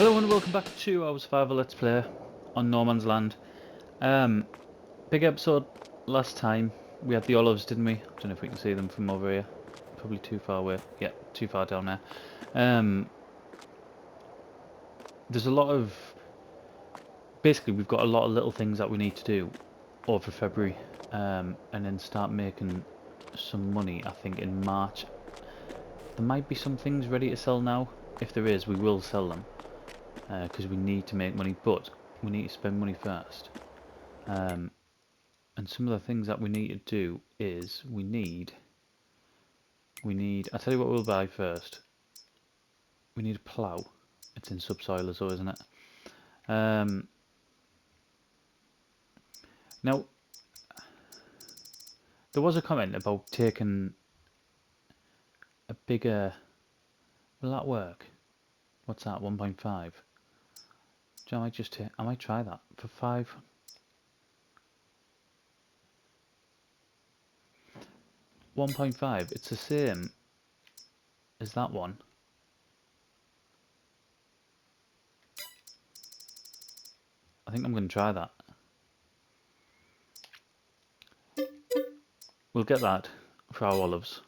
Hello and welcome back to our survival let's play on No Man's Land. Big episode last time. We had the olives, didn't we? I don't know if we can see them from over here. Probably too far away. Yeah, too far down there. There's a lot of... Basically, we've got a lot of little things that we need to do over February. And then start making some money, I think, in March. There might be some things ready to sell now. If there is, we will sell them. Because we need to make money, but we need to spend money first. And some of the things that we need to do is we need I'll tell you what we'll buy first. We need a plough. It's in subsoil as well, isn't it? Now there was a comment about taking a bigger... Will that work? What's that? 1.5. I might just I might try that for 5. $1.5. It's the same as that one. I think I'm going to try that. We'll get that for our olives.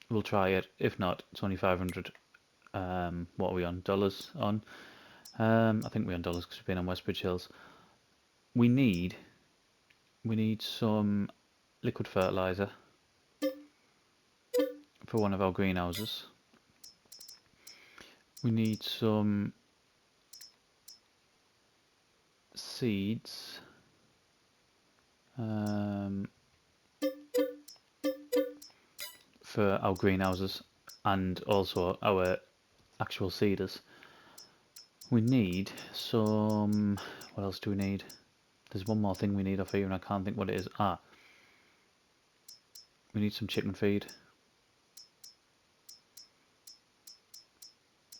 We'll try it. If not, it's only 500. What are we on? Dollars on? I think we're on dollars because we've been on Westbridge Hills. We need some liquid fertilizer for one of our greenhouses. We need some seeds. For our greenhouses and also our actual seeders. We need some... What else do we need? There's one more thing we need off here and I can't think what it is. We need some chicken feed.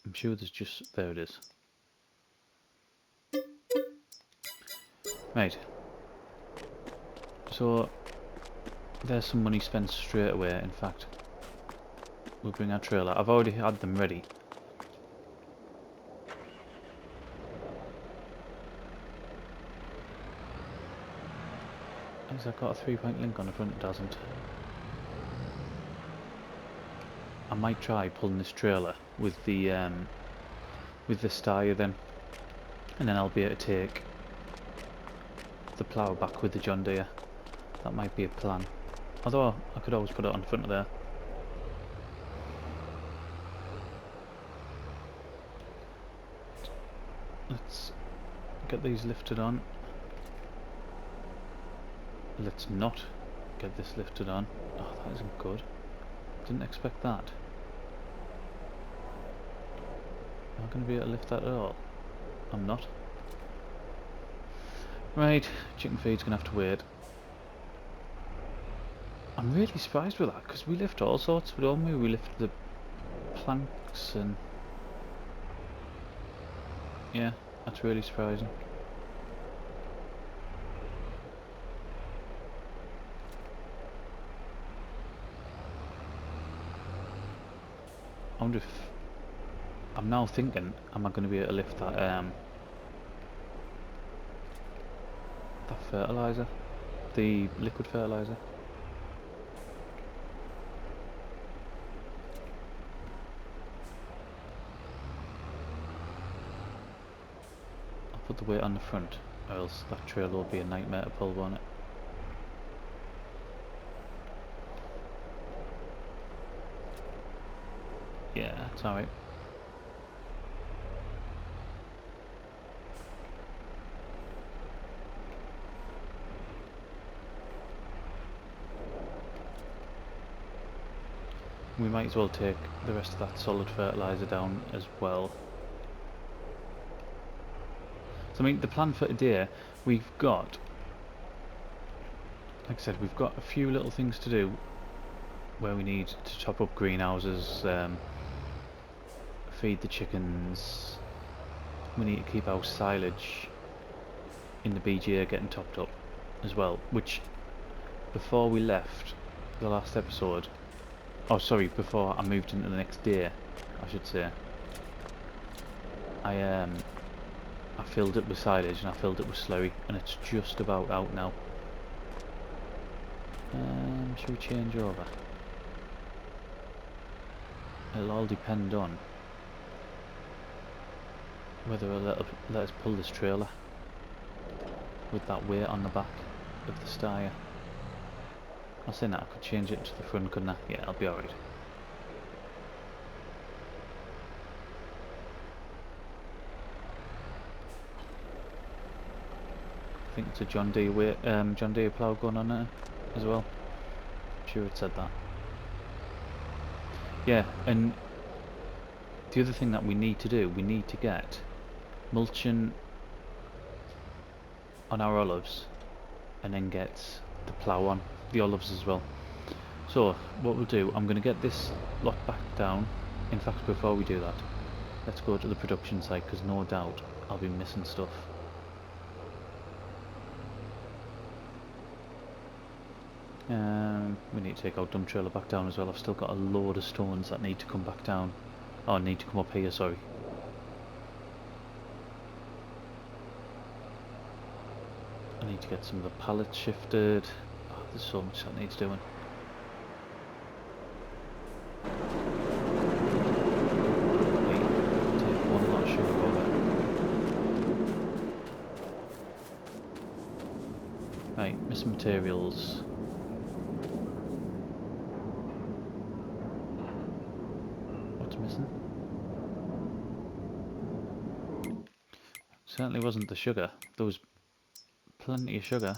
I'm sure there's just... There it is. Right. So there's some money spent straight away. In fact, we'll bring our trailer. I've already had them ready. Has that got a 3-point link on the front? It doesn't. I might try pulling this trailer with the Steyr then, and then I'll be able to take the plough back with the John Deere. That might be a plan. Although I could always put it on the front of there. Let's get these lifted on. Let's not get this lifted on. Oh, that isn't good. Didn't expect that. Am I going to be able to lift that at all? I'm not. Right, chicken feed's going to have to wait. I'm really surprised with that, because we lift all sorts, don't we? We lift the planks and... Yeah, that's really surprising. I wonder if... I'm now thinking, am I going to be able to lift that, that fertilizer? The liquid fertilizer? I'll put the weight on the front, or else that trailer will be a nightmare to pull, won't it? Yeah, it's alright. We might as well take the rest of that solid fertilizer down as well. So I mean, the plan for today, we've got, like I said, we've got a few little things to do where we need to top up greenhouses, feed the chickens. We need to keep our silage in the BGA getting topped up as well, which before we left the last episode, oh sorry, before I moved into the next day, I should say, I I filled it with silage and I filled it with slurry, and it's just about out now. Should we change over? It'll all depend on whether it'll let us pull this trailer with that weight on the back of the Steyr. I was saying that I could change it to the front, couldn't I? Yeah, I'll be alright. I think it's a John Deere plough going on there as well. I'm sure it said that. Yeah, and the other thing that we need to do, we need to get mulching on our olives and then get the plough on the olives as well. So what we'll do, I'm going to get this lot back down. In fact, before we do that, let's go to the production site, because no doubt I'll be missing stuff. We need to take our dump trailer back down as well. I've still got a load of stones that need to come back down. Oh, need to come up here, sorry. I need to get some of the pallets shifted. Oh, there's so much that needs doing. Take one lot of sugar over. Right, missing materials. What's missing? Certainly wasn't the sugar. There was plenty of sugar.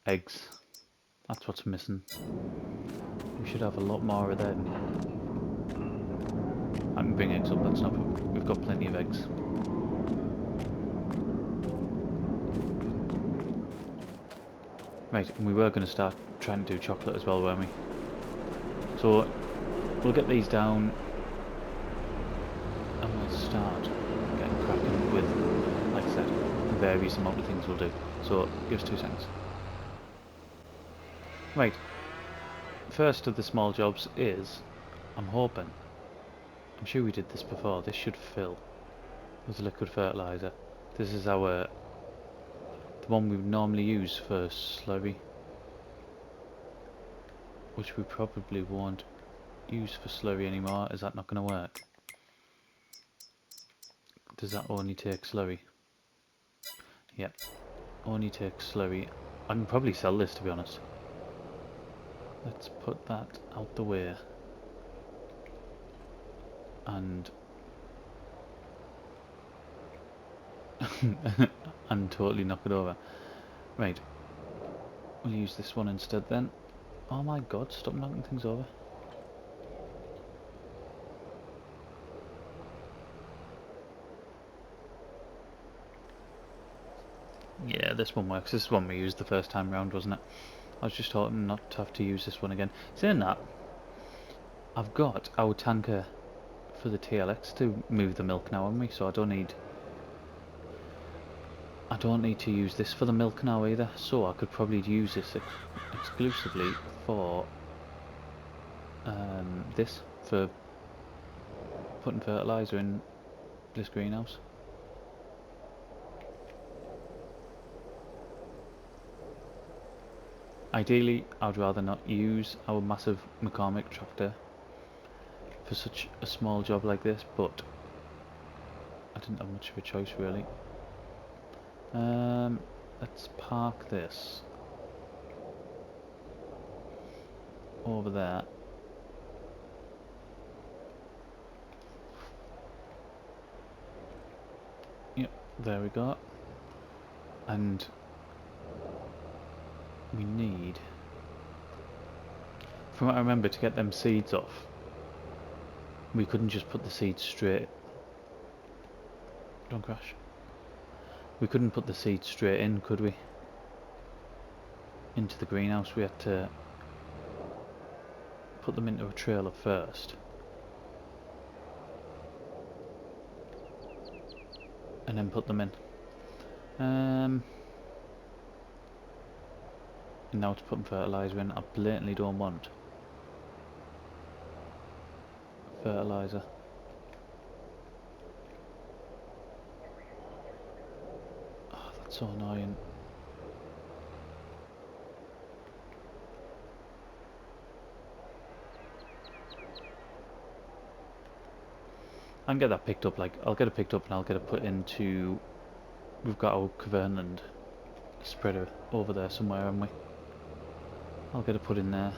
Eggs. That's what's missing. We should have a lot more of them. I can bring eggs up, that's not problem. We've got plenty of eggs. Right, and we were going to start trying to do chocolate as well, weren't we? So, we'll get these down and we'll start getting cracking with, like I said, various amount of things we'll do. So, give us 2 seconds. Right, first of the small jobs is, I'm sure we did this before, this should fill with liquid fertiliser. This is the one we would normally use for slurry, which we probably won't use for slurry anymore. Is that not going to work? Does that only take slurry? Yep, only takes slurry. I can probably sell this, to be honest. Let's put that out the way and and totally knock it over. Right, we'll use this one instead then. Oh my god, stop knocking things over. Yeah, this one works. This is one we used the first time round, wasn't it? I was just hoping not to have to use this one again. Saying that, I've got our tanker for the TLX to move the milk now, haven't we? So I don't need to use this for the milk now either. So I could probably use this exclusively for this, for putting fertiliser in this greenhouse. Ideally, I'd rather not use our massive McCormick tractor for such a small job like this, but I didn't have much of a choice really. Let's park this over there. Yep, there we go. And we need, from what I remember, to get them seeds off, we couldn't just put the seeds straight. Don't crash. We couldn't put the seeds straight in, could we? Into the greenhouse. We had to put them into a trailer first, and then put them in. And now it's putting fertiliser in. I blatantly don't want fertiliser. Oh, that's so annoying. I can get that picked up, like, I'll get it picked up and I'll get it put into... We've got our Caverland spreader over there somewhere, haven't we? I'll get it put in there.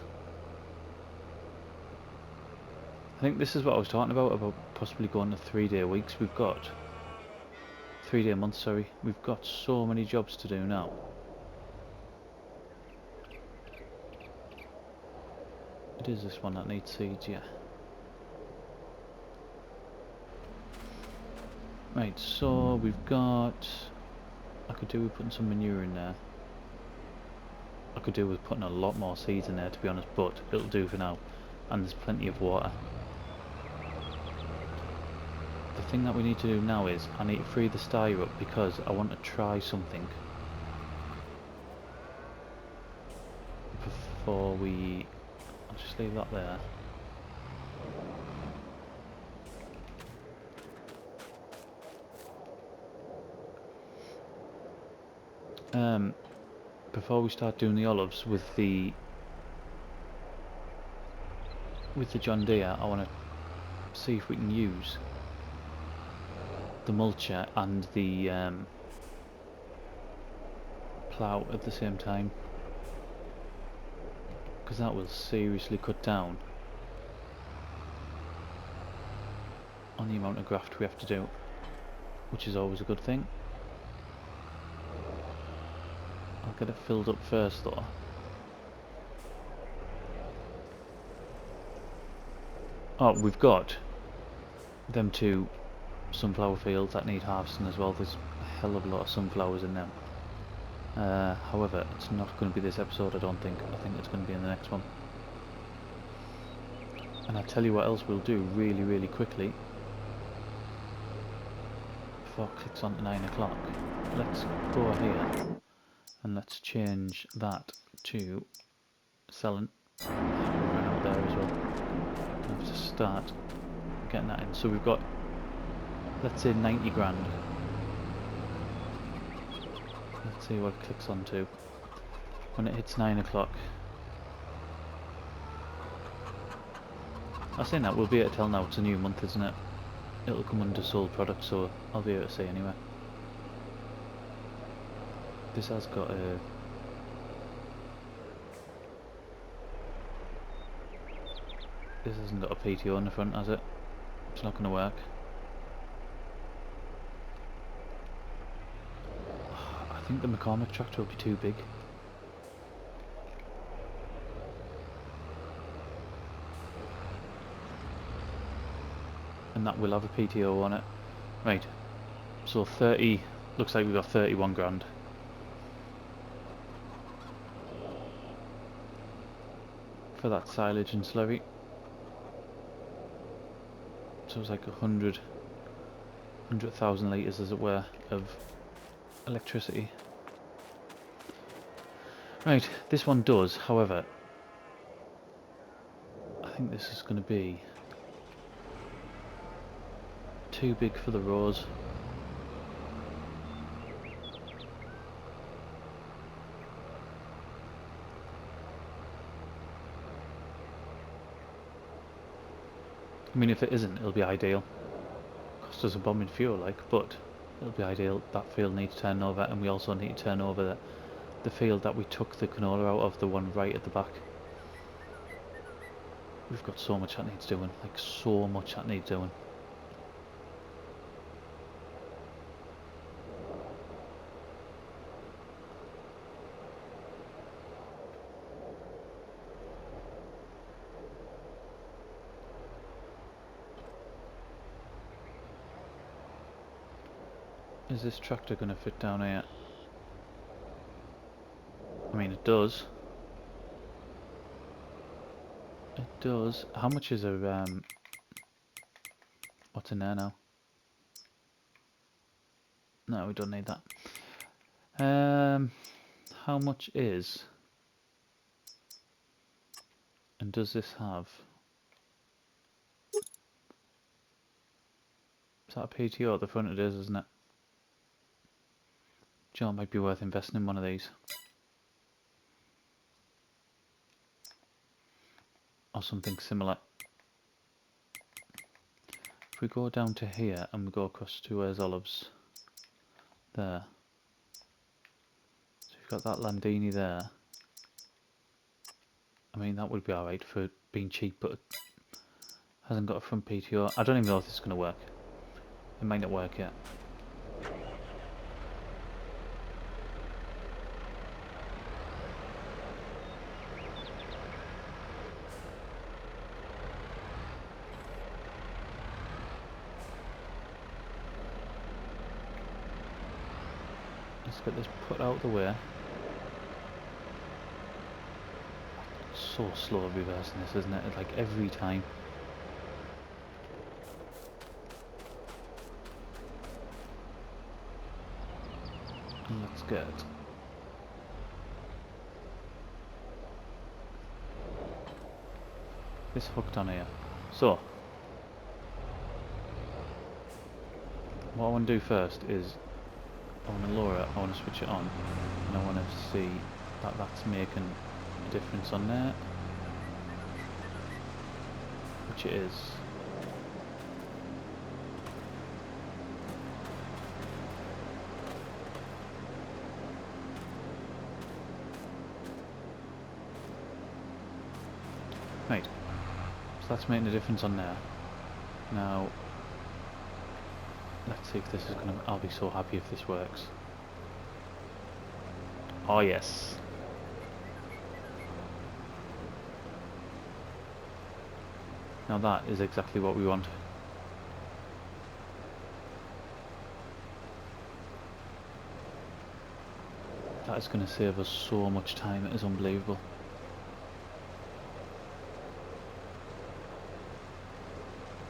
I think this is what I was talking about possibly going to 3-day weeks. We've got... 3-day months, sorry. We've got so many jobs to do now. It is this one that needs seeds, yeah. Right, so we've got... I could do with putting some manure in there. I could do with putting a lot more seeds in there, to be honest, but it'll do for now. And there's plenty of water. The thing that we need to do now is, I need to free the styre up because I want to try something before we... I'll just leave that there. Before we start doing the olives with the John Deere, I want to see if we can use the mulcher and the plough at the same time, because that will seriously cut down on the amount of graft we have to do, which is always a good thing. I'll get it filled up first though. Oh, we've got them two sunflower fields that need harvesting as well. There's a hell of a lot of sunflowers in them. However, it's not going to be this episode, I don't think. I think it's going to be in the next one. And I'll tell you what else we'll do really, really quickly before it clicks on to 9 o'clock. Let's go here and let's change that to selling. We'll run out there as well. We'll have to start getting that in. So we've got, let's say, 90 grand. Let's see what it clicks on to when it hits 9 o'clock. I say that, we'll be able to tell now it's a new month, isn't it? It'll come under sold products, so I'll be able to say anyway. This has got a... This hasn't got a PTO on the front, has it? It's not going to work. I think the McCormick tractor will be too big. And that will have a PTO on it. Right, so 30, looks like we've got 31 grand. For that silage and slurry. So it's like 100,000 litres as it were of electricity. Right, this one does, however, I think this is going to be too big for the rows. I mean, if it isn't, it'll be ideal. Cost us a bomb in fuel, like, but it'll be ideal. That field needs to turn over, and we also need to turn over the field that we took the canola out of, the one right at the back. We've got so much that needs doing, like so much that needs doing. Is this tractor going to fit down here? I mean, it does. It does. How much is a what's in there now? No, we don't need that. How much is And does this have... Is that a PTO at the front? It is, isn't it? Do you know, it might be worth investing in one of these. Or something similar. If we go down to here and we go across to where's Olives. There. So you've got that Landini there. I mean, that would be alright for being cheap, but it hasn't got a front PTO. I don't even know if this is going to work. It might not work yet. Let's get this put out of the way. So slow reversing this, isn't it? Like every time. And let's get this hooked on here. So, what I want to do first is I want to lower it, I want to switch it on, and I want to see that that's making a difference on there, which it is. Right, so that's making a difference on there. Now, let's see if this is gonna... I'll be so happy if this works. Oh yes. Now that is exactly what we want. That is going to save us so much time, it is unbelievable.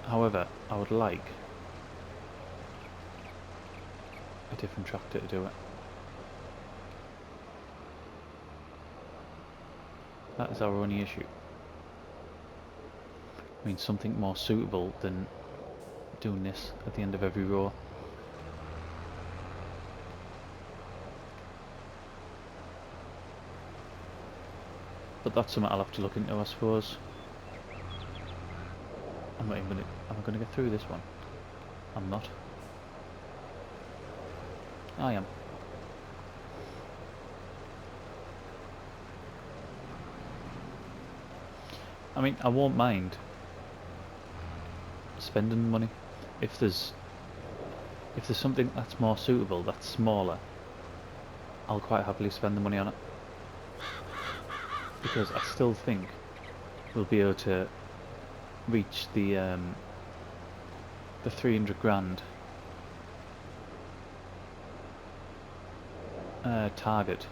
However, I would like a different tractor to do it. That is our only issue. I mean, something more suitable than doing this at the end of every row. But that's something I'll have to look into, I suppose. I'm not even gonna... Am I gonna get through this one? I'm not. I am. I mean, I won't mind spending money if there's something that's more suitable, that's smaller. I'll quite happily spend the money on it, because I still think we'll be able to reach the 300 grand target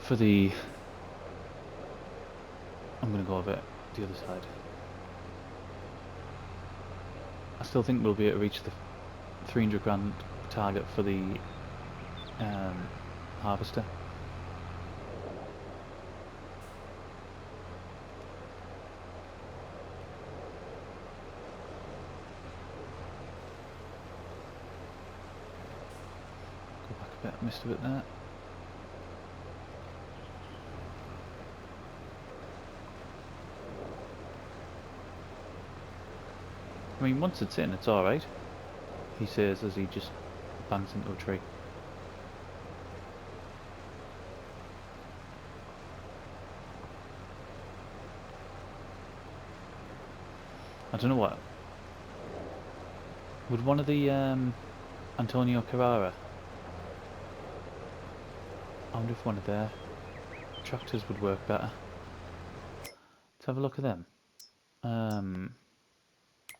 for the... I'm going to go over it the other side. I still think we'll be able to reach the 300 grand target for the harvester. Go back a bit, I missed a bit there. I mean, once it's in, it's alright, he says as he just bangs into a tree. I don't know what... Would one of the Antonio Carrara... I wonder if one of their tractors would work better. Let's have a look at them.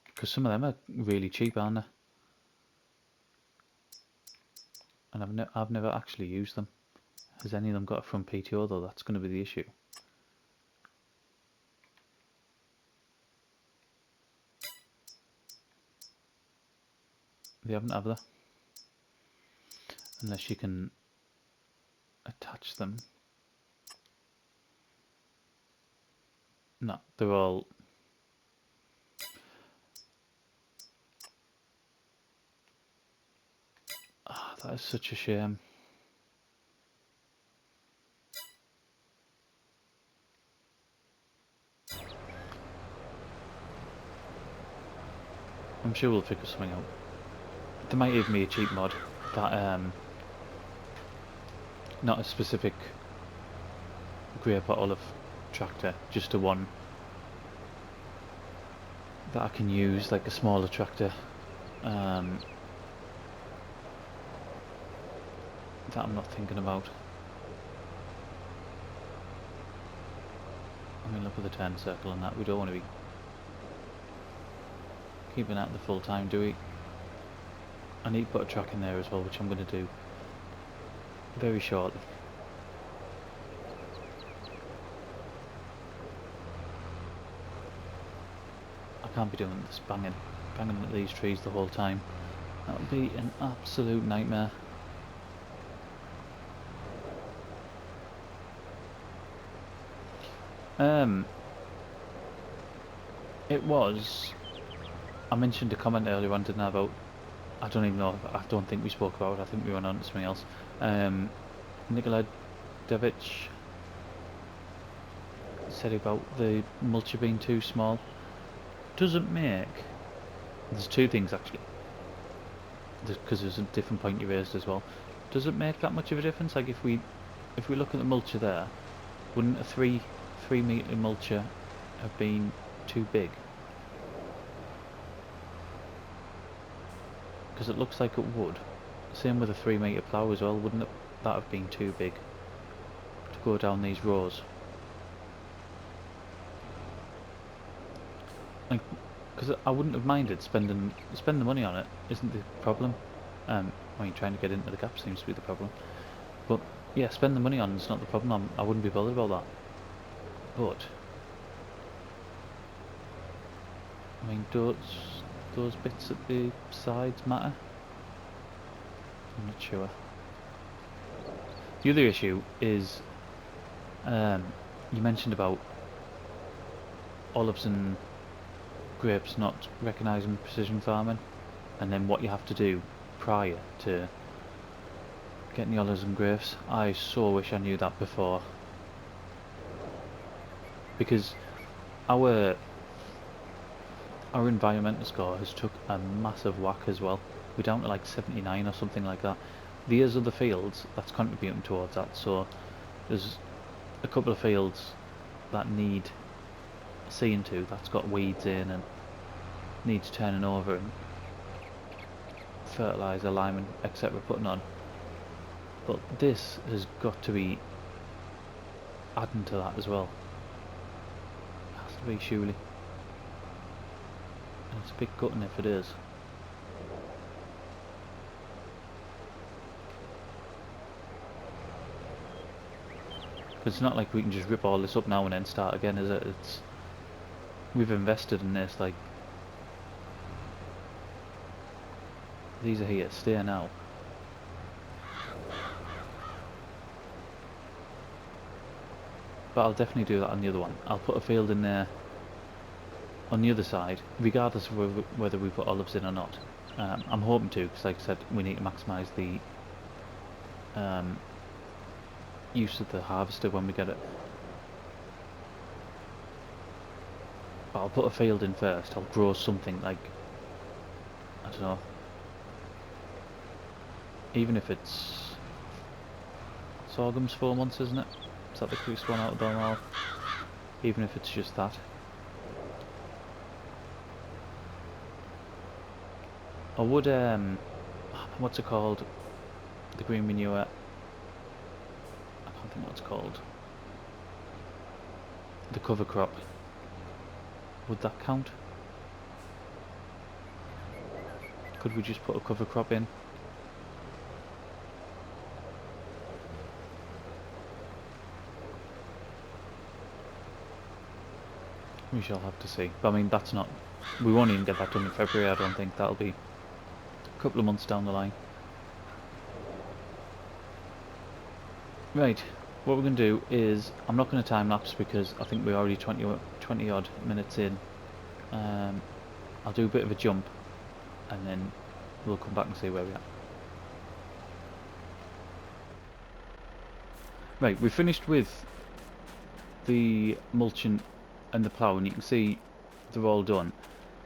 Because some of them are really cheap, aren't they? And I've never actually used them. Has any of them got a front PTO though? That's going to be the issue. They haven't, have they? Unless you can attach them. No, they're all... Ah, that is such a shame. I'm sure we'll figure something out. There might even be a cheap mod that, not a specific grape or olive tractor, just a one that I can use, like a smaller tractor, that I'm not thinking about. I mean, look at the turn circle and that. We don't want to be keeping that the full time, do we? I need to put a track in there as well, which I'm going to do very shortly. I can't be doing this banging at these trees the whole time. That would be an absolute nightmare. It was... I mentioned a comment earlier on, didn't I, about... I don't even know, I don't think we spoke about it, I think we went on to something else. Nikolai Devich said about the mulcher being too small. Doesn't make... There's two things actually, because there's a different point you raised as well. Does it make that much of a difference? Like if we look at the mulcher there, wouldn't a 3 metre mulcher have been too big? Because it looks like it would. Same with a 3 metre plough as well, wouldn't that have been too big to go down these rows? Because I wouldn't have minded spending the money on it, isn't the problem. I mean, trying to get into the gap seems to be the problem. But yeah, spend the money on it's not the problem. I wouldn't be bothered about that. But I mean, those bits at the sides matter. I'm not sure. The other issue is, you mentioned about olives and grapes not recognising precision farming, and then what you have to do prior to getting the olives and grapes. I so wish I knew that before, because our environmental score has took a massive whack as well. We're down to like 79 or something like that. These are the fields that's contributing towards that, so there's a couple of fields that need seeing to, that's got weeds in and needs turning over and fertiliser, lime and etc. putting on. But this has got to be adding to that as well. It has to be, surely. And it's a bit gutting if it is. Because it's not like we can just rip all this up now and then start again, is it? It's... We've invested in this, like... These are here, stay now. But I'll definitely do that on the other one. I'll put a field in there on the other side, regardless of whether we put olives in or not. I'm hoping to, because like I said, we need to maximise the use of the harvester when we get it. But I'll put a field in first. I'll grow something like, I don't know, even if it's sorghum's 4 months, isn't it? Is that the quickest one out of them all? Even if it's just that. I would, what's it called? The green manure. I can't think what it's called. The cover crop. Would that count? Could we just put a cover crop in? We shall have to see. But I mean, that's not... We won't even get that done in February, I don't think. That'll be a couple of months down the line. Right. what we're going to do is, I'm not going to time lapse because I think we're already 20 odd minutes in. I'll do a bit of a jump and then we'll come back and see where we are. Right, we finished with the mulching and the plough, and you can see they're all done.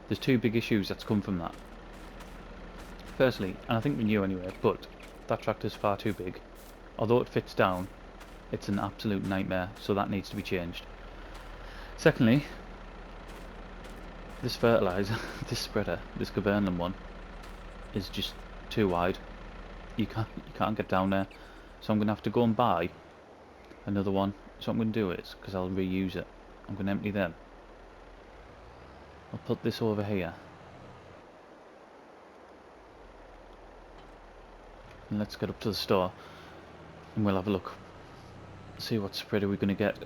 There's two big issues that's come from that. Firstly, and I think we knew anyway, but that tractor's far too big. Although it fits down, it's an absolute nightmare, so that needs to be changed. Secondly, this fertiliser, this spreader, this Gabernum one, is just too wide. You can't get down there, so I'm going to have to go and buy another one. So what I'm going to do is, because I'll reuse it, I'm going to empty them. I'll put this over here. And let's get up to the store and we'll have a look. See what spreader we're going to get.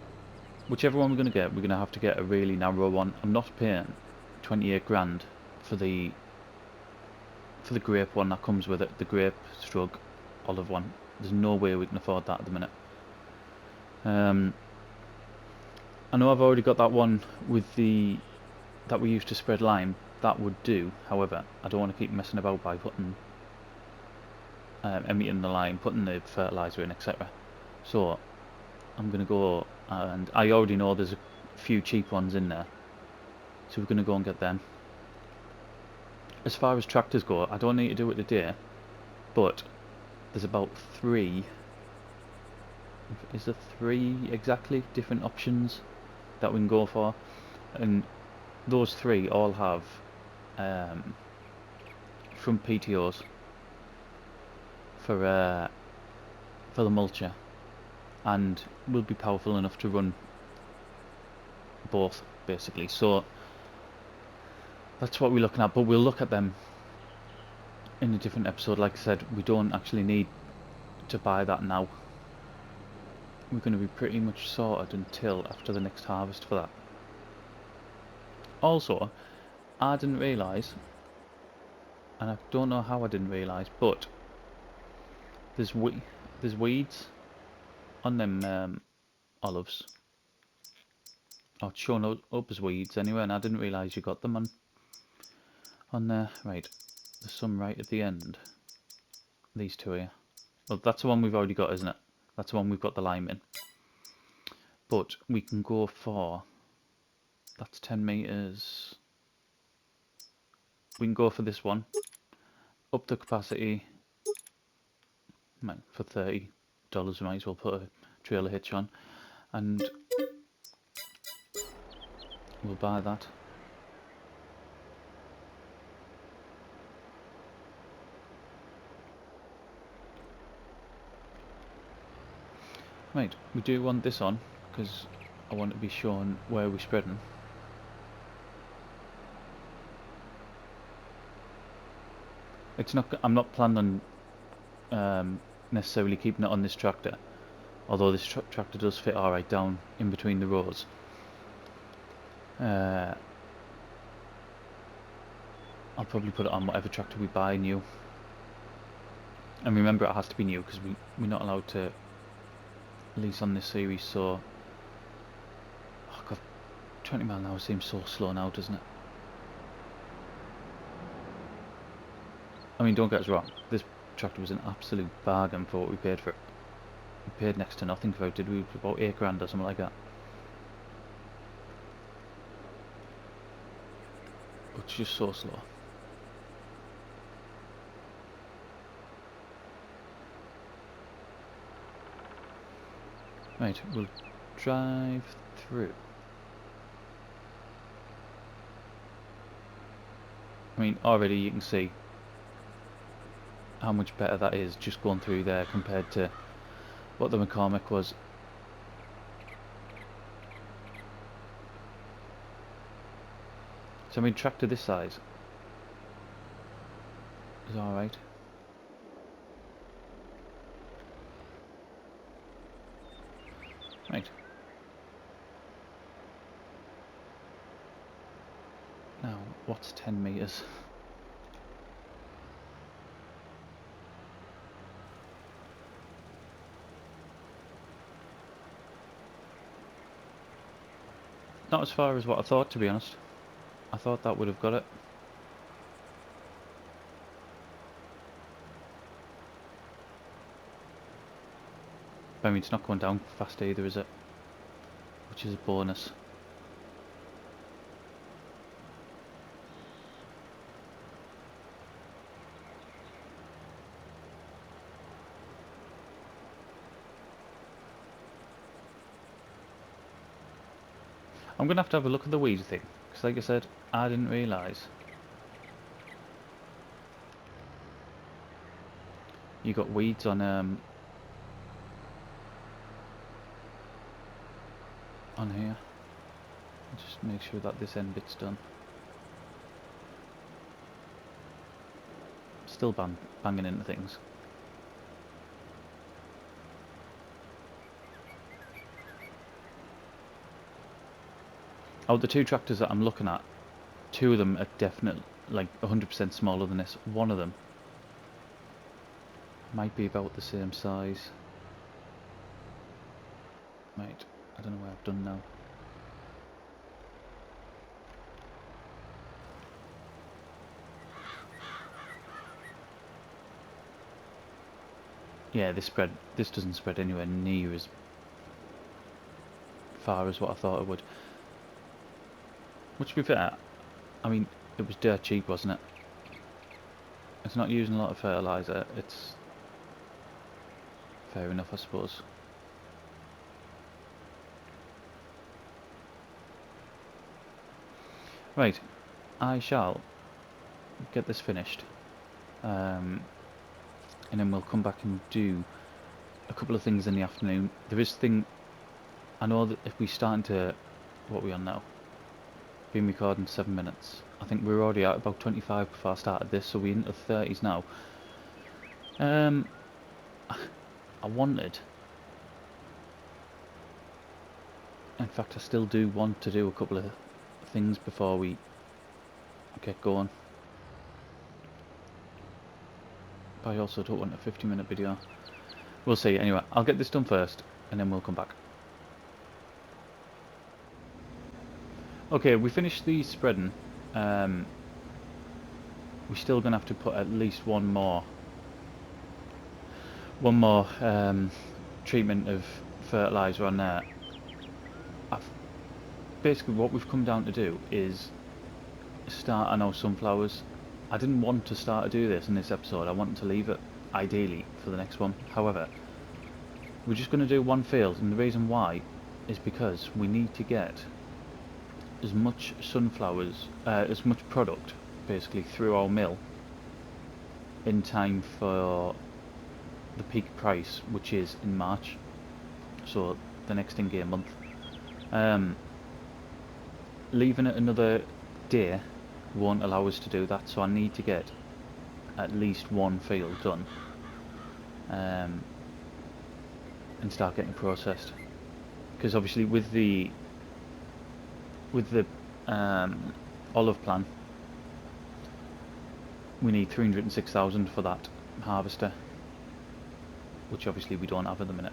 Whichever one we're going to get, we're going to have to get a really narrow one. I'm not paying 28 grand for the grape one that comes with it, the grape stroke olive one. There's no way we can afford that at the minute. I know I've already got that one with that we used to spread lime. That would do. However, I don't want to keep messing about by putting emptying the lime, putting the fertiliser in, etc. So I'm going to go, and I already know there's a few cheap ones in there, so we're going to go and get them. As far as tractors go, I don't need to do it today, but there's about 3, is there 3 exactly, different options that we can go for, and those 3 all have front PTOs for the mulcher, and will be powerful enough to run both basically. So that's what we're looking at, but we'll look at them in a different episode. Like I said, we don't actually need to buy that now. We're going to be pretty much sorted until after the next harvest for that. Also, I didn't realise, and I don't know how I didn't realise, but there's weeds on them olives. Oh, it's shown up as weeds anyway, and I didn't realise you got them on there. Right, there's some right at the end. These two here. Well, that's the one we've already got, isn't it? That's the one we've got the lime in. But we can go for, that's 10 meters. We can go for this one. Up the capacity. For $30, we might as well put a trailer hitch on, and we'll buy that. Right, we do want this on because I want to be shown where we're spreading. It's not. I'm not planning on necessarily keeping it on this tractor, although this tractor does fit alright down in between the rows. I'll probably put it on whatever tractor we buy new. And remember, it has to be new because we're not allowed to lease on this series. So, oh god, 20 mile an hour seems so slow now, doesn't it? I mean, don't get us wrong, this tractor was an absolute bargain for what we paid for it. We paid next to nothing for it, did we? About 8 grand or something like that. It's just so slow. Right, we'll drive through. I mean, already you can see how much better that is just going through there compared to what the McCormick was. So I mean, tractor this size is alright. Right. Now, what's 10 meters? Not as far as what I thought, to be honest. I thought that would have got it. I mean, it's not going down fast either, is it? Which is a bonus. I'm going to have a look at the weed thing. Because like I said, I didn't realise. You got weeds on here. Just make sure that this end bit's done. Still banging into things. Oh, the two tractors that I'm looking at, two of them are definitely like 100% smaller than this. One of them might be about the same size. Right, I don't know what I've done now. Yeah, this doesn't spread anywhere near as far as what I thought it would. Which, to be fair, I mean, it was dirt cheap, wasn't it? It's not using a lot of fertiliser. It's fair enough, I suppose. Right, I shall get this finished, and then we'll come back and do a couple of things in the afternoon. There is I know that if we start into what we're on now, been recording 7 minutes. I think we were already at about 25 before I started this, so we're into the 30s now. I wanted, in fact I still do want to do a couple of things before we get going. But I also don't want a 50-minute video. We'll see. Anyway, I'll get this done first, and then we'll come back. Okay, we finished the spreading. We're still going to have to put at least one more treatment of fertiliser on there. Basically what we've come down to do is start on our sunflowers. I didn't want to start to do this in this episode. I wanted to leave it ideally for the next one. However, we're just going to do one field, and the reason why is because we need to get as much sunflowers, as much product basically through our mill in time for the peak price, which is in March, so the next in-game month. Leaving it another day won't allow us to do that, so I need to get at least one field done, and start getting processed, because obviously with the olive plan we need 306,000 for that harvester, which obviously we don't have at the minute.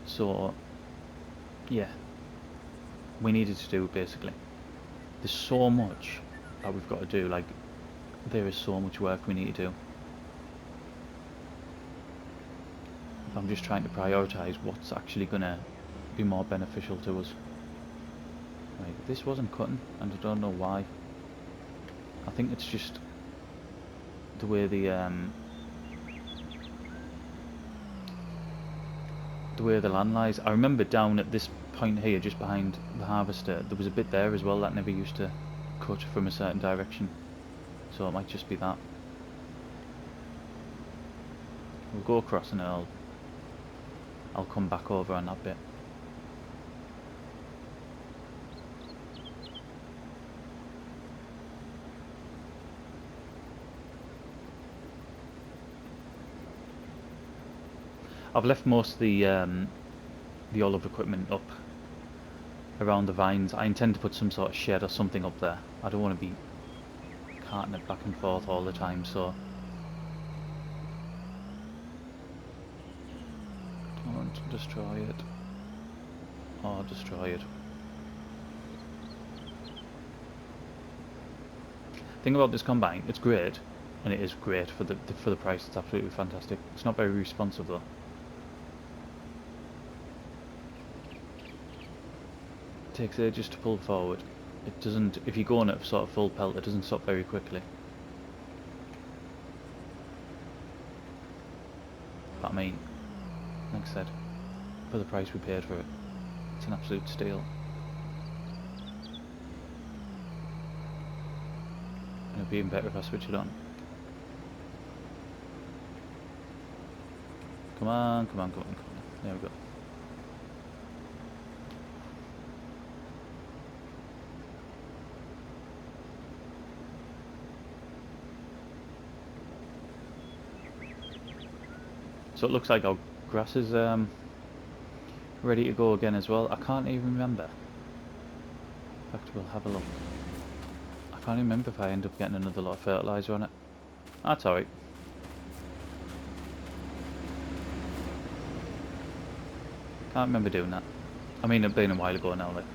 So yeah, we needed to do basically. There's so much that we've got to do, like there is so much work we need to do. I'm just trying to prioritise what's actually going to be more beneficial to us. Right, this wasn't cutting, and I don't know why. I think it's just the way the land lies. I remember down at this point here, just behind the harvester, there was a bit there as well that never used to cut from a certain direction, so it might just be that. We'll go across and I'll come back over on that bit. I've left most of the olive equipment up around the vines. I intend to put some sort of shed or something up there. I don't want to be carting it back and forth all the time, so don't destroy it. Or destroy it. thing about this combine, it's great, and it is great for the price. It's absolutely fantastic. It's not very responsive though. It takes ages to pull forward. It doesn't. If you go on it sort of full pelt, it doesn't stop very quickly. But I mean, like I said, for the price we paid for it, it's an absolute steal. And it'd be even better if I switch it on. Come on, come on, come on, come on. There we go. So it looks like our grass is ready to go again as well. I can't even remember. In fact, we'll have a look. I can't even remember if I end up getting another lot of fertiliser on it. That's alright. Can't remember doing that. I mean, it's been a while ago now, like.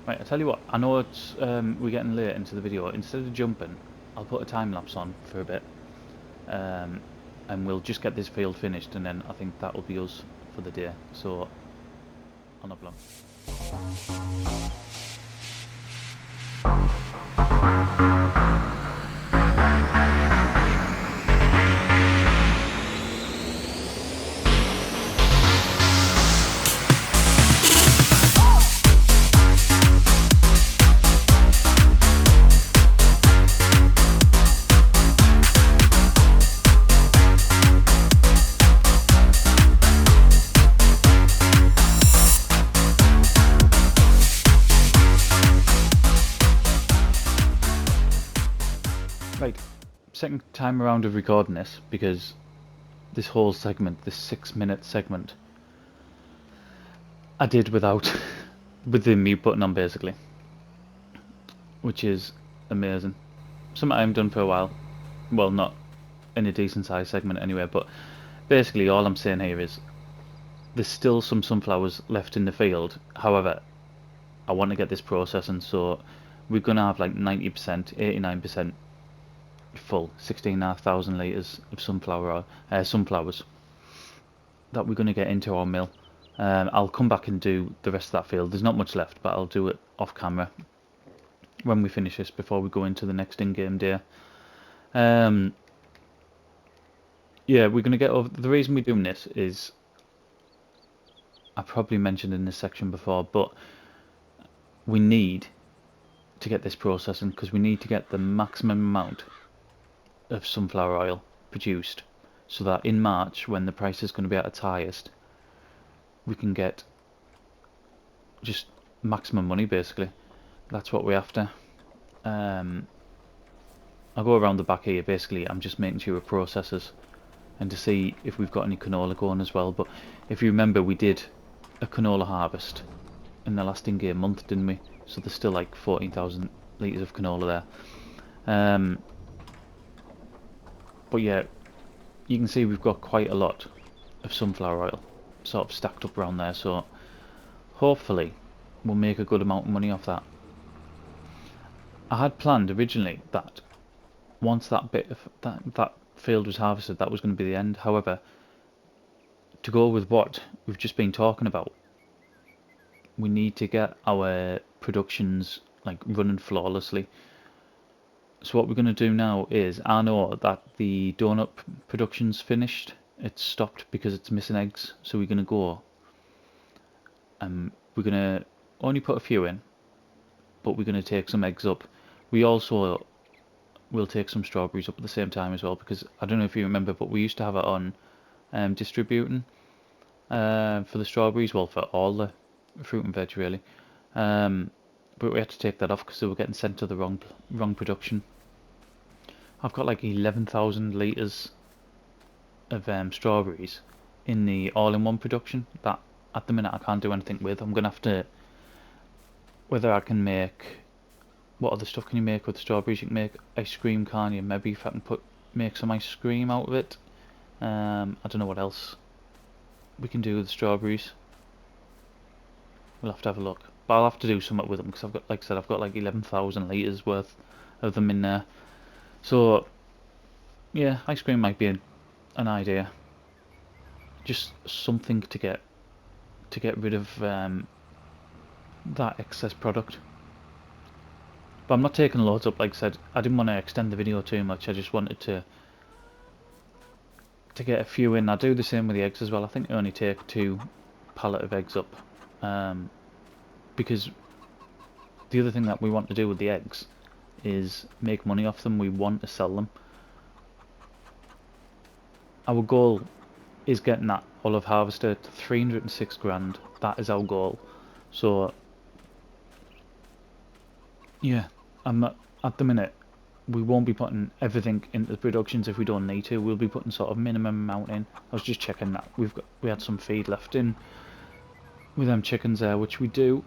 Right, I tell you what, I know it's we're getting late into the video. Instead of jumping, I'll put a time lapse on for a bit, and we'll just get this field finished, and then I think that will be us for the day. So, on up long. Right, second time around of recording this, because this whole segment, this 6-minute segment, I did without with the mute button on basically, which is amazing. Something I haven't done for a while. Well, not in a decent sized segment anyway, but basically all I'm saying here is there's still some sunflowers left in the field. However, I want to get this processing, so we're gonna have like 90%, 89% full 16,500 litres of sunflower oil, sunflowers that we're going to get into our mill. I'll come back and do the rest of that field. There's not much left, but I'll do it off camera when we finish this before we go into the next in-game day. Yeah, we're going to get over. The reason we're doing this is, I probably mentioned in this section before, but we need to get this processing because we need to get the maximum amount of sunflower oil produced, so that in March, when the price is going to be at its highest, we can get just maximum money basically. That's what we're after. I'll go around the back here. Basically, I'm just making sure it processes and to see if we've got any canola going as well. But if you remember, we did a canola harvest in the last in-game month, didn't we? So there's still like 14,000 litres of canola there. But yeah, you can see we've got quite a lot of sunflower oil sort of stacked up around there, so hopefully we'll make a good amount of money off that. I had planned originally that once that bit of that field was harvested, that was going to be the end. However, to go with what we've just been talking about, we need to get our productions like running flawlessly. So what we're going to do now is, I know that the donut production's finished. It's stopped because it's missing eggs. So we're going to go. We're going to only put a few in, but we're going to take some eggs up. We also will take some strawberries up at the same time as well, because I don't know if you remember, but we used to have it on distributing for the strawberries, well, for all the fruit and veg really. But we had to take that off because they were getting sent to the wrong production. I've got like 11,000 litres of strawberries in the all-in-one production that at the minute I can't do anything with. I'm going to have to, whether I can make, what other stuff can you make with strawberries? You can make ice cream, can't you? Maybe if I can make some ice cream out of it. I don't know what else we can do with strawberries. We'll have to have a look. But I'll have to do something with them because I've got, like I said, I've got like 11,000 litres worth of them in there. So yeah, ice cream might be an idea. Just something to get rid of that excess product. But I'm not taking loads up. Like I said, I didn't want to extend the video too much. I just wanted to get a few in. I do the same with the eggs as well. I think I only take 2 pallet of eggs up, because the other thing that we want to do with the eggs is make money off them. We want to sell them. Our goal is getting that olive harvester to 306 grand. That is our goal. So yeah, I'm not, at the minute we won't be putting everything into the productions if we don't need to. We'll be putting sort of minimum amount in. I was just checking that we had some feed left in with them chickens there, which we do.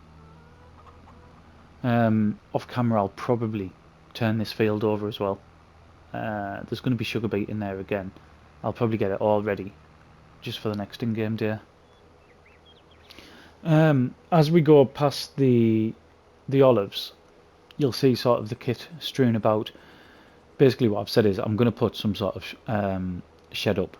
Off camera I'll probably turn this field over as well. There's going to be sugar beet in there again. I'll probably get it all ready just for the next in-game day. As we go past the olives, you'll see sort of the kit strewn about. Basically what I've said is I'm going to put some sort of shed up.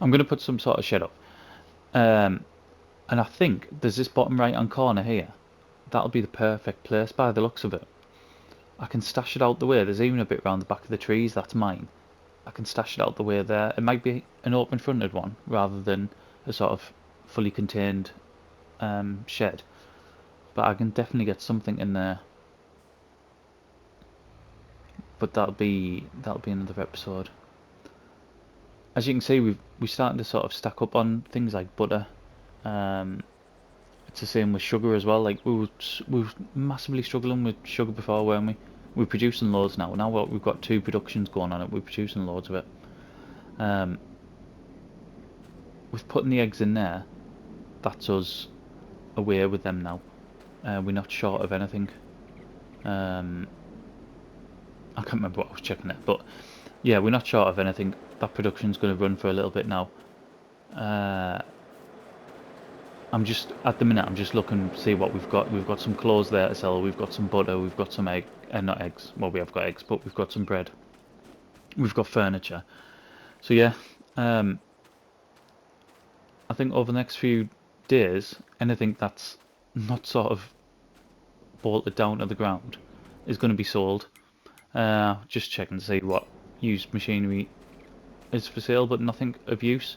I'm going to put some sort of shed up. And I think there's this bottom right hand corner here. That'll be the perfect place by the looks of it. I can stash it out the way. There's even a bit around the back of the trees. That's mine. I can stash it out the way there. It might be an open fronted one rather than a sort of fully contained shed. But I can definitely get something in there. But that'll be another episode. As you can see, we're starting to sort of stack up on things like butter. It's the same with sugar as well. Like we were massively struggling with sugar before, weren't we? We're producing loads now. Now we've got 2 productions going on it. We're producing loads of it. With putting the eggs in there, that's us away with them now. We're not short of anything. I can't remember what I was checking it, but yeah, we're not short of anything. That production's going to run for a little bit now. I'm just, at the minute, I'm just looking to see what we've got. We've got some clothes there to sell. We've got some butter. We've got some not eggs. Well, we have got eggs, but we've got some bread. We've got furniture. So yeah, I think over the next few days, anything that's not sort of bolted down to the ground is going to be sold. Just checking to see what used machinery is for sale, but nothing of use.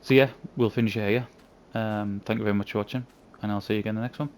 So yeah, we'll finish it here. Thank you very much for watching, and I'll see you again in the next one.